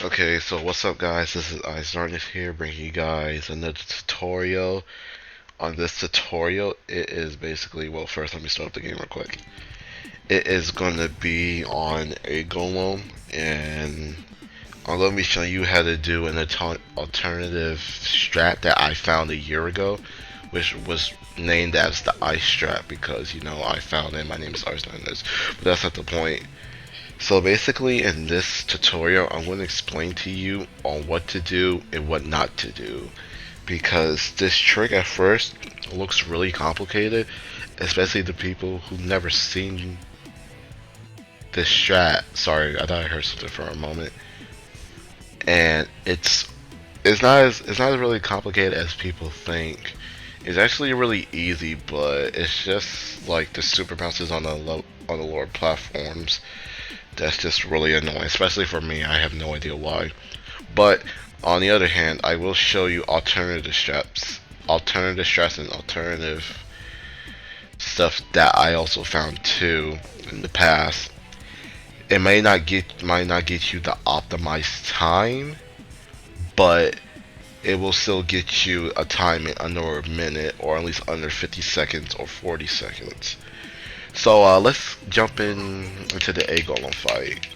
Okay, so what's up guys, this is Isarnif here bringing you guys another tutorial. On this tutorial, it is basically, well first let me start up the game real quick. It is going to be on Egg Golem, and I'm going to be showing you how to do an alternative strat that I found a year ago, which was named as the Ice Strat because, you know, I found it, my name is Isarnif, but that's not the point. So basically in this tutorial I'm going to explain to you on what to do and what not to do, because this trick at first looks really complicated, especially to people who've never seen this strat. Sorry, I thought I heard something for a moment. And it's not as really complicated as people think. It's actually really easy, but it's just like the super bounces on the lower platforms. That's just really annoying, especially for me. I have no idea why. But on the other hand, I will show you alternative strats and alternative stuff that I also found too in the past. It might not get you the optimized time, but it will still get you a time in under a minute, or at least under 50 seconds or 40 seconds. So let's jump into the Egg Golem fight.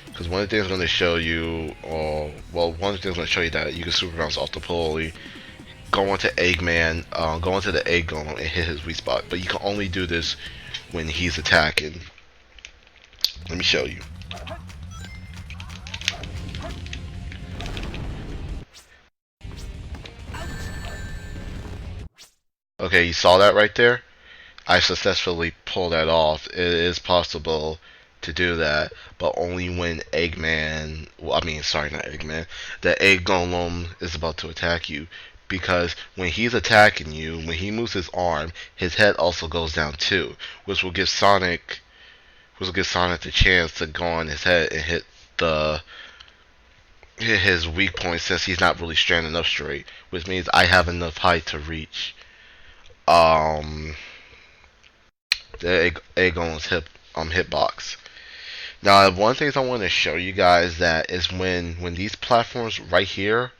Because one of the things I'm going to show you, one of the things I'm going to show you that you can super bounce off the pulley, go into Eggman, go into the Egg Golem and hit his weak spot. But you can only do this when he's attacking. Let me show you. Okay, you saw that right there? I successfully pulled that off. It is possible to do that, but only when Eggman, well, I mean, sorry, not Eggman, the Egg Golem is about to attack you. Because when he's attacking you, when he moves his arm, his head also goes down too, which will give Sonic the chance to go on his head and hit his weak point, since he's not really standing up straight, which means I have enough height to reach um the Egg Golem's hitbox. Now, one of the things I want to show you guys that is when these platforms right here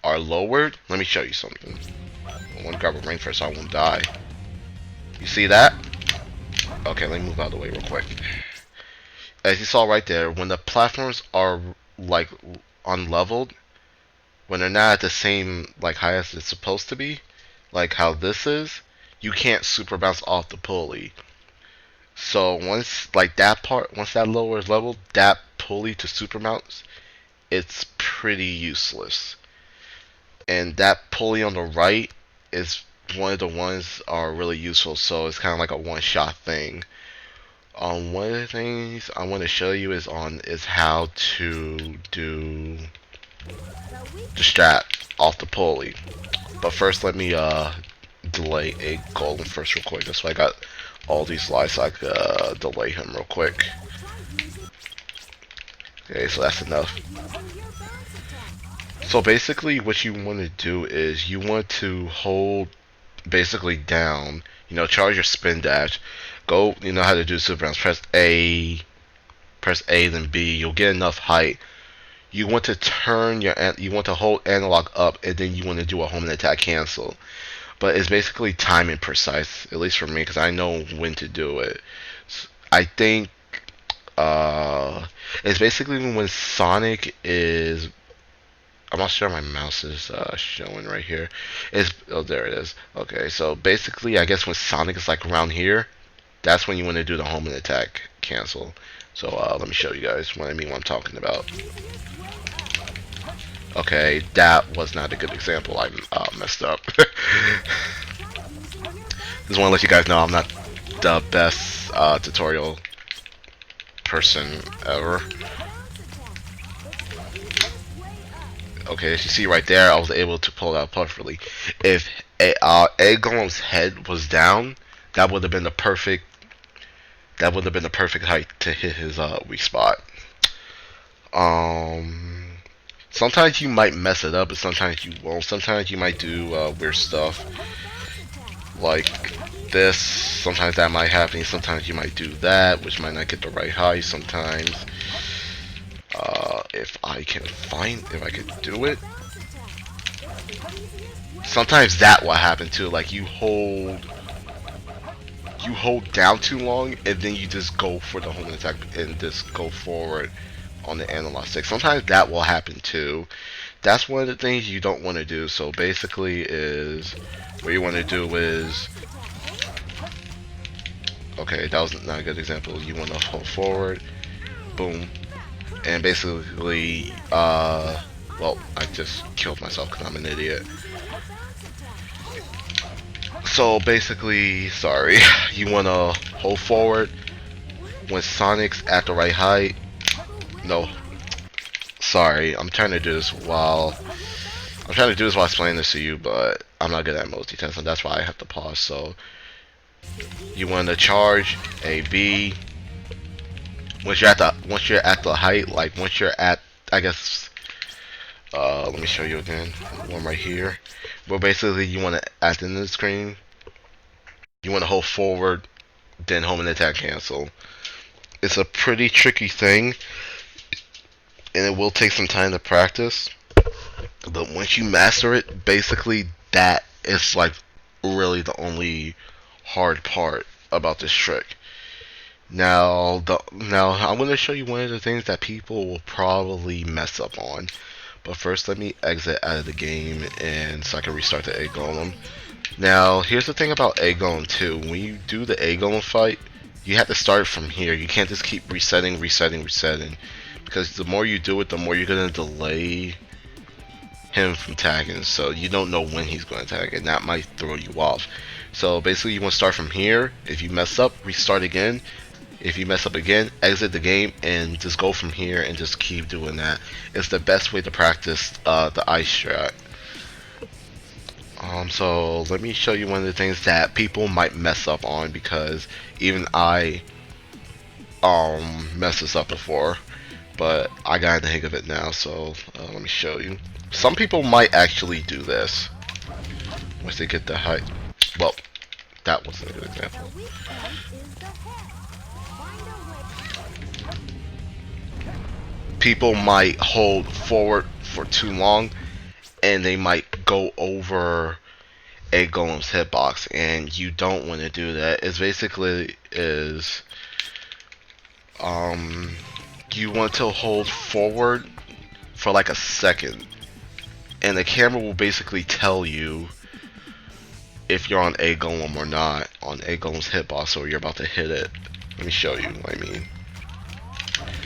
are lowered. Let me show you something. I want to grab a ring first so I won't die. You see that? Okay, let me move out of the way real quick. As you saw right there, when the platforms are like unleveled, when they're not at the same like height as it's supposed to be, like how this is, you can't super bounce off the pulley. So once that lower is leveled, that pulley to super mounts, it's pretty useless. And that pulley on the right is one of the ones are really useful. So it's kind of like a one-shot thing. One of the things I want to show you is how to do the strat off the pulley. But first, let me delay Egg Golem first real quick. That's why I got all these lights so I could delay him real quick. Okay, so that's enough. So basically what you want to do is you want to hold basically down, you know, charge your spin dash, go, you know how to do super bounce, press A then B, you'll get enough height. You want to hold analog up, and then you want to do a home and attack cancel. But it's basically time and precise, at least for me, because I know when to do it. I think it's basically when Sonic is. I'm not sure my mouse is showing right here. Oh, there it is. Okay, so basically, I guess when Sonic is like around here, that's when you want to do the home and attack cancel. So let me show you guys what I mean, what I'm talking about. Okay, that was not a good example. I messed up. Just want to let you guys know I'm not the best tutorial person ever. Okay, as you see right there, I was able to pull it out perfectly. If Egg Golem's head was down, that would have been the perfect. That would have been the perfect height to hit his weak spot. Sometimes you might mess it up, but sometimes you won't. Sometimes you might do weird stuff like this. Sometimes that might happen. Sometimes you might do that, which might not get the right height. Sometimes if I can do it. Sometimes that will happen too. Like you hold down too long, and then you just go for the home attack and just go forward on the analog stick. Sometimes that will happen too. That's one of the things you don't want to do. So basically, is what you want to do is, okay, that was not a good example. You want to hold forward, boom, and basically, well, I just killed myself because I'm an idiot. So basically, sorry, you want to hold forward when Sonic's at the right height. No, sorry, I'm trying to do this while explaining this to you, but I'm not good at multitasking. That's why I have to pause. So you want to charge a B once you're at the height, like once you're at, I guess, let me show you again, one right here. But basically, you want to, at the end of the screen, you want to hold forward, then home and attack cancel. It's a pretty tricky thing, and it will take some time to practice. But once you master it, basically that is like really the only hard part about this trick. Now I'm going to show you one of the things that people will probably mess up on. But first, let me exit out of the game and so I can restart the Egg Golem. Now, here's the thing about Egg Golem 2. When you do the Egg Golem fight, you have to start from here. You can't just keep resetting. Because the more you do it, the more you're going to delay him from tagging. So you don't know when he's going to tag, and that might throw you off. So basically, you want to start from here. If you mess up, restart again. If you mess up again, exit the game and just go from here and just keep doing that. It's the best way to practice the ice strat. So let me show you one of the things that people might mess up on, because even I messed this up before, but I got in the hang of it now. So let me show you. Some people might actually do this once they get the height. Well, that wasn't a good example. People might hold forward for too long, and they might go over Egg Golem's hitbox, and you don't want to do that. It's basically is you want to hold forward for like a second, and the camera will basically tell you if you're on Egg Golem or not, on Egg Golem's hitbox, or you're about to hit it. Let me show you what I mean.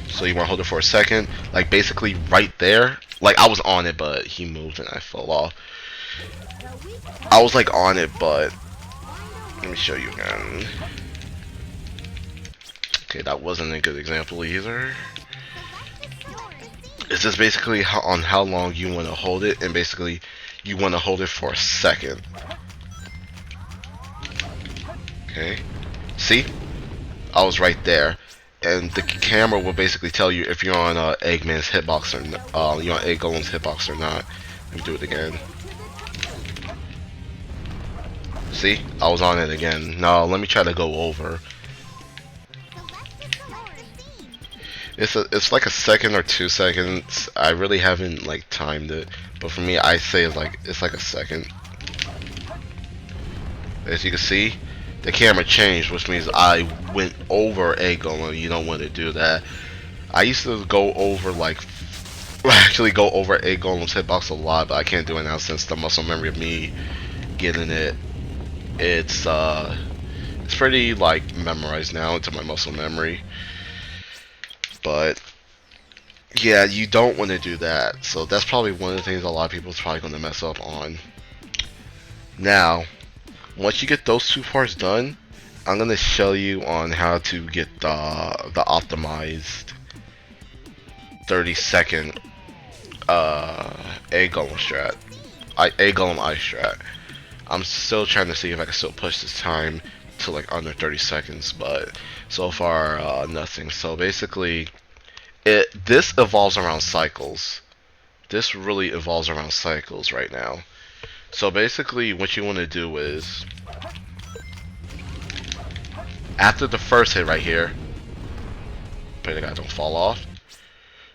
So you want to hold it for a second, like basically right there. Like I was on it, but he moved and I fell off. I was like on it, but let me show you again. Okay, that wasn't a good example either. It's just basically on how long you want to hold it, and basically you want to hold it for a second. Okay, see? I was right there. And the camera will basically tell you if you're on Eggman's hitbox or you're on Egg Golem's hitbox or not. Let me do it again. See, I was on it again. Now let me try to go over. It's like a second or 2 seconds. I really haven't like timed it, but for me, I say it's like a second. As you can see, the camera changed, which means I went over Egg Golem. You don't want to do that. I used to go over actually go over Egg Golem's hitbox a lot, but I can't do it now since the muscle memory of me getting it. It's pretty like memorized now into my muscle memory. But yeah, you don't want to do that. So that's probably one of the things a lot of people is probably going to mess up on. Now, once you get those two parts done, I'm gonna show you on how to get the optimized 30-second Egg Golem strat, Egg Golem ice strat. I'm still trying to see if I can still push this time to like under 30 seconds, but so far nothing. So basically, this evolves around cycles. This really evolves around cycles right now. So basically what you want to do is, after the first hit right here, pray the guy don't fall off,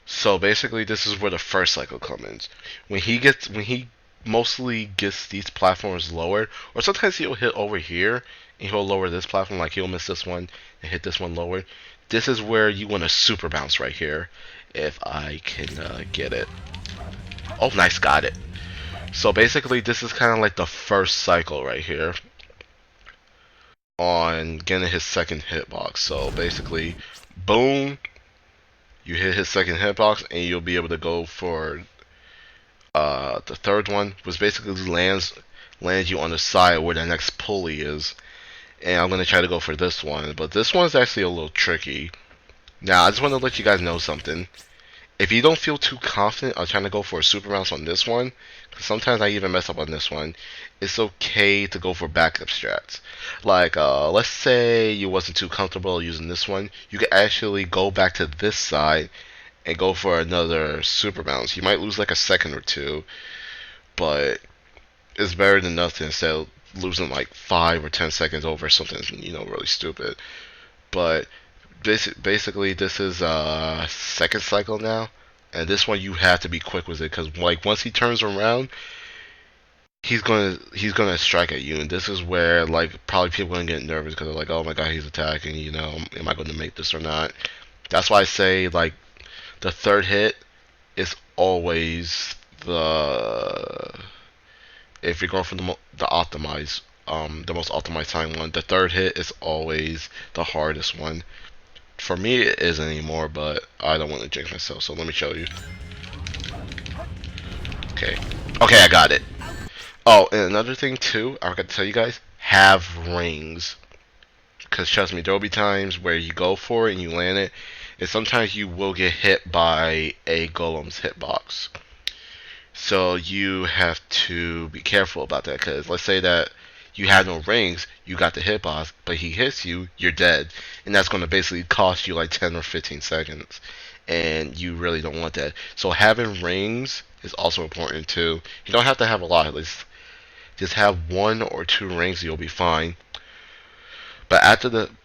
So basically, this is where the first cycle comes in. When he mostly gets these platforms lowered, or sometimes he'll hit over here and he'll lower this platform, like he'll miss this one and hit this one lower. This is where you want to super bounce right here, if I can get it. Oh, nice, got it. So basically, this is kind of like the first cycle right here on getting his second hitbox. So basically, boom, you hit his second hitbox, and you'll be able to go for the third one, which basically lands you on the side where the next pulley is. And I'm gonna try to go for this one, but this one's actually a little tricky. Now, I just want to let you guys know something. If you don't feel too confident on trying to go for a super bounce on this one, because sometimes I even mess up on this one, it's okay to go for backup strats. Like, let's say you wasn't too comfortable using this one, you could actually go back to this side and go for another super bounce. You might lose like a second or two, but it's better than nothing instead of losing like 5 or 10 seconds over something really stupid. But basically, this is second cycle now, and this one you have to be quick with it because like once he turns around, he's gonna strike at you, and this is where like probably people are gonna get nervous because they're like, oh my god, he's attacking. Am I going to make this or not? That's why I say like the third hit is always the if you're going for the most optimized time one. The third hit is always the hardest one. For me, it isn't anymore, but I don't want to jinx myself, so let me show you. Okay. Okay, I got it. Oh, and another thing, too, I forgot to tell you guys, have rings. Because trust me, there will be times where you go for it and you land it, and sometimes you will get hit by a golem's hitbox. So you have to be careful about that, because let's say that you have no rings, you got the hitbox, but he hits you, you're dead. And that's going to basically cost you like 10 or 15 seconds. And you really don't want that. So having rings is also important too. You don't have to have a lot, at least just have 1 or 2 rings, you'll be fine. But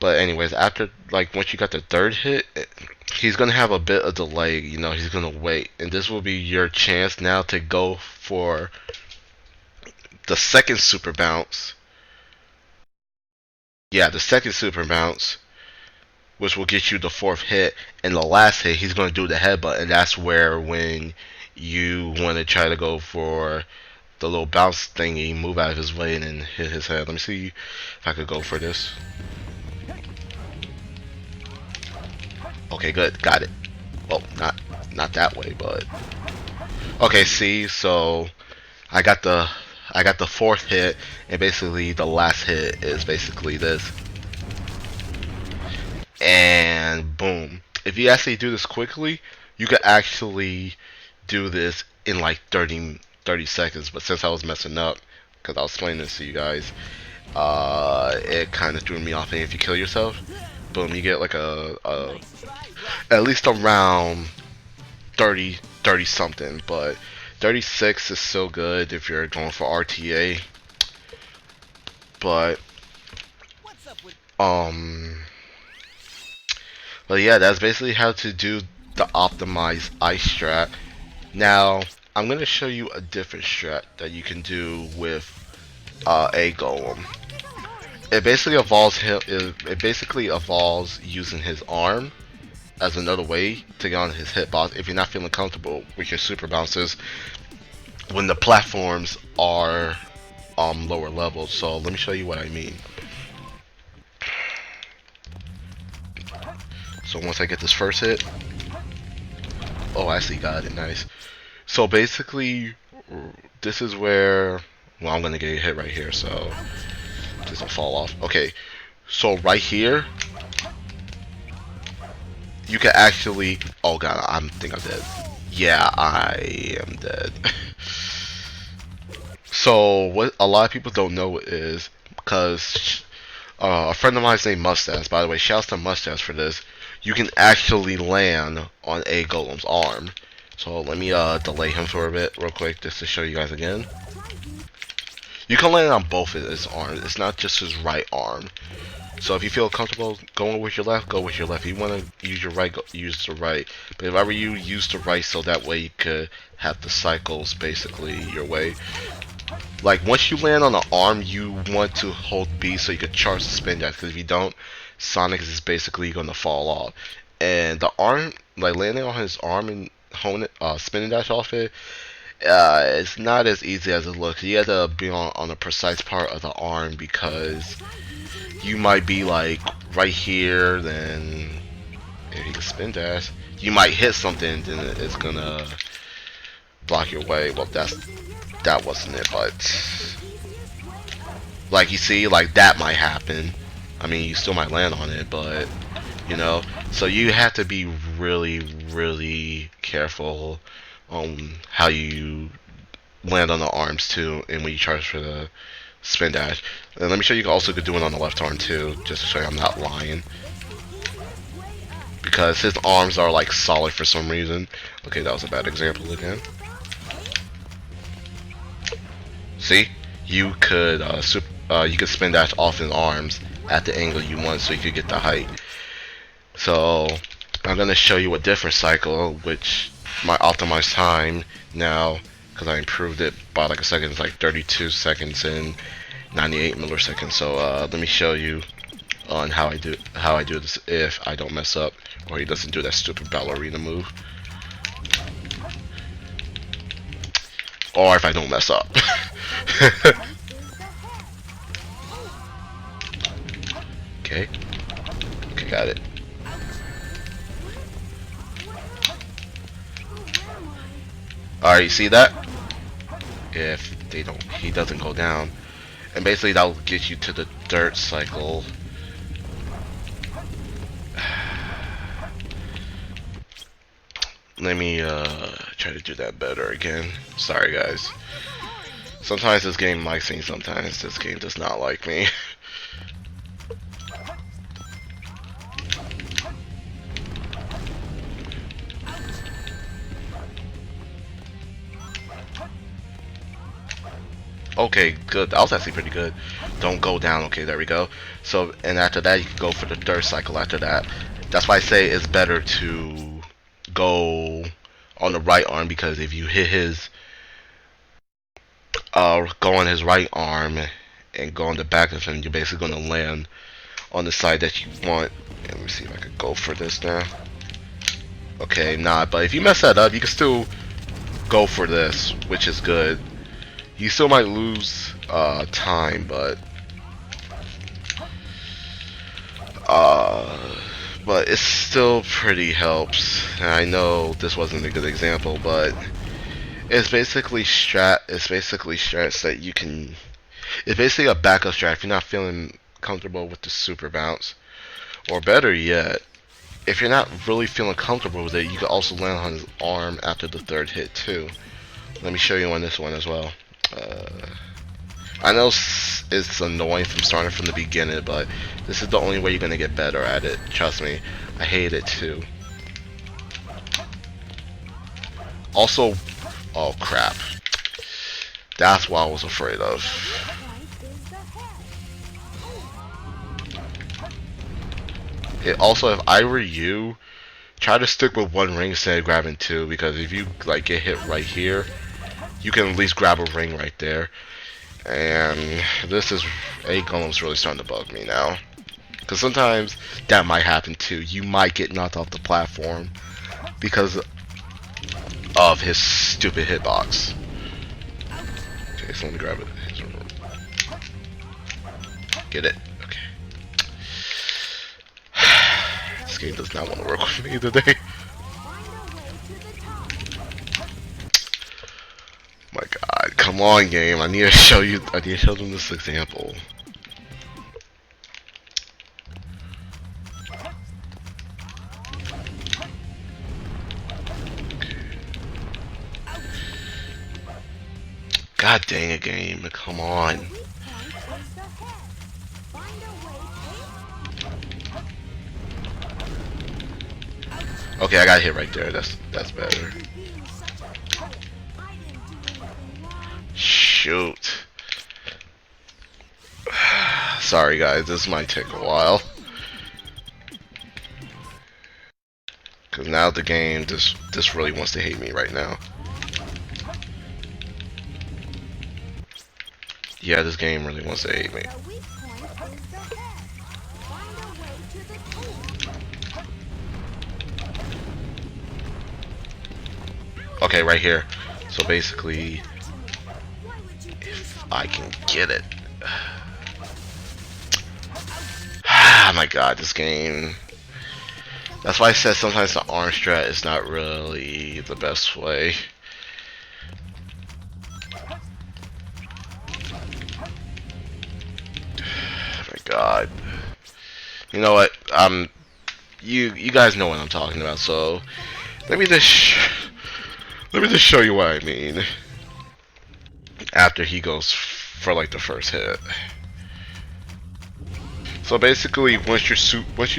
anyways, after like once you got the third hit, he's gonna have a bit of delay. He's gonna wait, and this will be your chance now to go for the second super bounce. Yeah, the second super bounce, which will get you the fourth hit, and the last hit he's gonna do the headbutt, and that's where when you want to try to go for the little bounce thingy, move out of his way, and then hit his head. Let me see if I could go for this. Okay, good, got it. Well, not that way, but okay. See, so I got the fourth hit, and basically the last hit is basically this, and boom. If you actually do this quickly, you could actually do this in like 30 seconds. But since I was messing up, because I was explaining this to you guys, it kind of threw me off. And if you kill yourself, boom, you get like a at least around 30 something, but 36 is still good if you're going for RTA. But um but yeah, that's basically how to do the optimized ice strat. Now I'm gonna show you a different strat that you can do with Egg Golem. It basically evolves using his arm as another way to get on his hitbox if you're not feeling comfortable with your super bounces when the platforms are lower levels. So let me show you what I mean. So once I get this first hit, oh, I actually got it, nice. So basically, this is where, well, I'm gonna get hit right here, so just don't fall off. Okay, so right here, you can actually, oh god, I think I'm dead. Yeah, I am dead. So what a lot of people don't know is because a friend of mine's named Mustache. By the way, shouts to Mustache for this. You can actually land on a golem's arm. So let me delay him for a bit real quick just to show you guys again. You can land on both of his arms. It's not just his right arm. So if you feel comfortable going with your left, go with your left. If you want to use your right, use the right. But if I were you, use the right so that way you could have the cycles basically your way. Like once you land on the arm, you want to hold B so you could charge the spin dash. Because if you don't, Sonic is basically gonna fall off. And the arm, like landing on his arm and spinning dash off it, it's not as easy as it looks. You have to be on a precise part of the arm because you might be like right here, then if you can spin dash, you might hit something, then it's gonna block your way. Well, that wasn't it, but like you see, like that might happen. I mean, you still might land on it, but you know, so you have to be really, really careful on how you land on the arms too, and when you charge for the spin dash. And let me show you also could do it on the left arm too, just to show you I'm not lying. Because his arms are like solid for some reason. Okay, that was a bad example again. See, you could spin dash off his arms at the angle you want, so you could get the height. So I'm gonna show you a different cycle, which my optimized time now, because I improved it by like a second, it's like 32 seconds and 98 milliseconds. So let me show you on how I do this if I don't mess up or he doesn't do that stupid ballerina move, or if I don't mess up. Okay, got it. Alright, you see that? If he doesn't go down. And basically that'll get you to the dirt cycle. Let me try to do that better again. Sorry guys. Sometimes this game likes me, sometimes this game does not like me. Okay, good. That was actually pretty good. Don't go down. Okay, there we go. So, and after that, you can go for the third cycle after that. That's why I say it's better to go on the right arm, because if you hit his, go on his right arm and go on the back of him, you're basically going to land on the side that you want. And let me see if I could go for this now. Okay, nah, but if you mess that up, you can still go for this, which is good. You still might lose time, but it still pretty helps. And I know this wasn't a good example, but it's basically strat. It's basically strats that you can. It's basically a backup strat if you're not feeling comfortable with the super bounce, or better yet, if you're not really feeling comfortable with it, you can also land on his arm after the third hit too. Let me show you on this one as well. I know it's annoying from starting from the beginning, but this is the only way you're gonna get better at it. Trust me, I hate it too. Also, oh crap, that's what I was afraid of. Also, if I were you, try to stick with one ring instead of grabbing two, because if you like get hit right here, you can at least grab a ring right there. And this is Egg Golem's really starting to bug me now, because sometimes that might happen too. You might get knocked off the platform because of his stupid hitbox. Okay, so let me grab it. Get it? Okay. This game does not want to work with me today. My God, come on, game! I need to show you. I need to show them this example. God dang it, game! Come on. Okay, I got hit right there. That's better. Shoot. Sorry guys, this might take a while. Cause now the game this really wants to hate me right now. Yeah, this game really wants to hate me. Okay, right here. So basically, if I can get it. Ah, my god, this game. That's why I said sometimes the arm strat is not really the best way. Oh my god. You know what? You guys know what I'm talking about. So let me just show you what I mean. After he goes for like the first hit. So basically, once you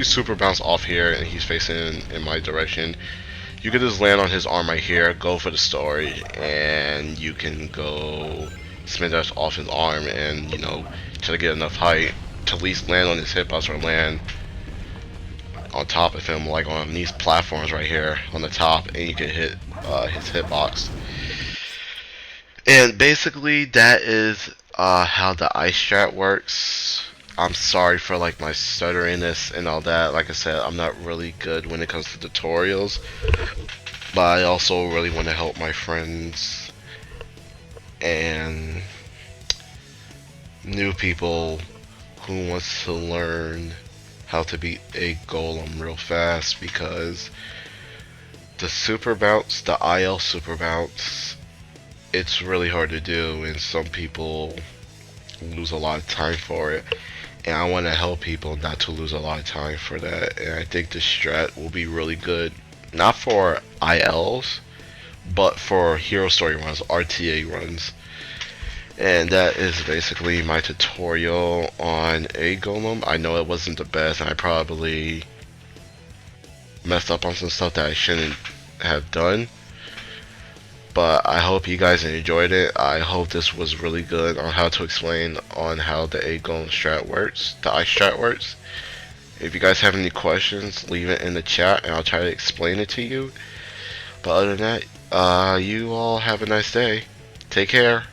super bounce off here and he's facing in my direction, you can just land on his arm right here, go for the story, and you can go spin dash off his arm and, you know, try to get enough height to at least land on his hitbox or land on top of him, like on these platforms right here on the top, and you can hit his hitbox. And basically, that is how the ice strat works. I'm sorry for like my stutteriness and all that. Like I said, I'm not really good when it comes to tutorials, but I also really want to help my friends and new people who wants to learn how to beat a golem real fast, because the super bounce, the IL super bounce, it's really hard to do, and some people lose a lot of time for it. And I want to help people not to lose a lot of time for that. And I think this strat will be really good, not for ILs, but for hero story runs, RTA runs. And that is basically my tutorial on Egg Golem. I know it wasn't the best, and I probably messed up on some stuff that I shouldn't have done. But I hope you guys enjoyed it. I hope this was really good on how to explain on how the Egg Golem strat works, the ice strat works. If you guys have any questions, leave it in the chat and I'll try to explain it to you. But other than that, you all have a nice day. Take care.